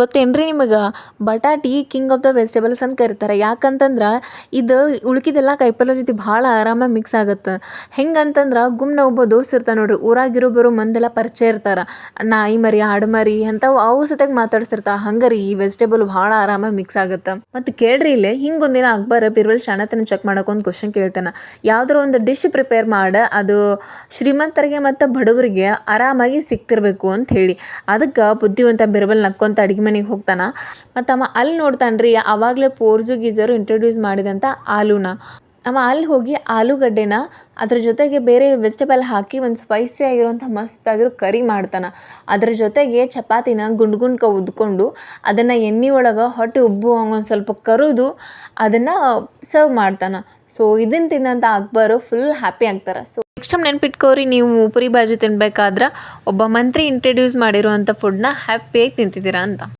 ಗೊತ್ತೇನ್ರಿ ನಿಮಗೆ? ಬಟಾಟಿ king of the vegetables ಅಂತ ಕರಿತಾರೆ. ಯಾಕಂತಂದ್ರೆ ಇದು ಉಳ್ಕಿದೆಲ್ಲ ಕಾಯಿಪಲ್ಯ ಜೊತೆ ಭಾಳ ಆರಾಮಾಗಿ ಮಿಕ್ಸ್ ಆಗುತ್ತೆ. ಹೆಂಗಂತಂದ್ರೆ ಗುಮ್ನ ಒಬ್ಬ ದೋಸ್ತ್ ಇರ್ತಾನೆ ನೋಡ್ರಿ, ಊರಾಗಿರೋ ಬರೋ ಮಂದೆಲ್ಲ ಪರಿಚಯ ಇರ್ತಾರೆ. ನಾಯಿ ಮರಿ ಆಡು ಮರಿ ಅಂಥವು ಅವು ಸತ್ಯಾಗ ಮಾತಾಡ್ಸಿರ್ತಾವೆ. ಹಂಗಾರಿ ಈ ವೆಜಿಟೇಬಲ್ ಭಾಳ ಆರಾಮಾಗಿ ಮಿಕ್ಸ್ ಆಗುತ್ತೆ. ಮತ್ತು ಕೇಳ್ರಿ ಇಲ್ಲೇ, ಹಿಂಗೊಂದಿನ ಅಕ್ಬರ್ ಬಿರ್ಬಲ್ ಶಾಣತನ ಚೆಕ್ ಮಾಡೋಕೆ ಒಂದು ಕ್ವಶನ್ ಕೇಳ್ತಾನೆ. ಯಾವ್ದಾರ ಒಂದು ಡಿಶ್ ಪ್ರಿಪೇರ್ ಮಾಡಿ ಅದು ಶ್ರೀಮಂತರಿಗೆ ಮತ್ತು ಬಡವರಿಗೆ ಆರಾಮಾಗಿ ಸಿಕ್ತಿರ್ಬೇಕು ಅಂತ ಹೇಳಿ. ಅದಕ್ಕೆ ಬುದ್ಧಿವಂತ ಬಿರ್ಬಲ್ ನಕ್ಕೊಂತ ಅಡುಗೆ ಮನೆಗೆ ಹೋಗ್ತಾನೆ. ಮತ್ತು ಅವ ಅಲ್ಲಿ ನೋಡ್ತಾನ್ರಿ, ಆವಾಗಲೇ ಪೋರ್ಚುಗೀಸರು ಇಂಟ್ರೊಡ್ಯೂಸ್ ಮಾಡಿದಂಥ ಆಲೂನ. ಅವ ಅಲ್ಲಿ ಹೋಗಿ ಆಲೂಗಡ್ಡೆನ ಅದ್ರ ಜೊತೆಗೆ ಬೇರೆ ವೆಜಿಟೇಬಲ್ ಹಾಕಿ ಒಂದು ಸ್ಪೈಸಿ ಆಗಿರೋಂಥ ಮಸ್ತಾಗಿರೋ ಕರಿ ಮಾಡ್ತಾನೆ. ಅದ್ರ ಜೊತೆಗೆ ಚಪಾತಿನ ಗುಂಡ್ಕ ಉದ್ಕೊಂಡು ಅದನ್ನು ಎಣ್ಣೆ ಒಳಗೆ ಹೊಟ್ಟೆ ಉಬ್ಬು ಹಂಗೊಂದು ಸ್ವಲ್ಪ ಕರಿದು ಅದನ್ನು ಸರ್ವ್ ಮಾಡ್ತಾನೆ. ಸೊ ಇದನ್ನು ತಿನ್ನಂಥ ಅಕ್ಬರು ಫುಲ್ ಹ್ಯಾಪಿ ಆಗ್ತಾರೆ. ಸೊ ನೆಕ್ಸ್ಟ್ ಟೈಮ್ ನೆನ್ಪಿಟ್ಕೋರಿ, ನೀವು ಪುರಿ ಬಾಜಿ ತಿನ್ಬೇಕಾದ್ರೆ ಒಬ್ಬ ಮಂತ್ರಿ ಇಂಟ್ರಡ್ಯೂಸ್ ಮಾಡಿರುವಂಥ ಫುಡ್ನ ಹ್ಯಾಪಿಯಾಗಿ ತಿಂತಿದ್ದೀರಾ ಅಂತ.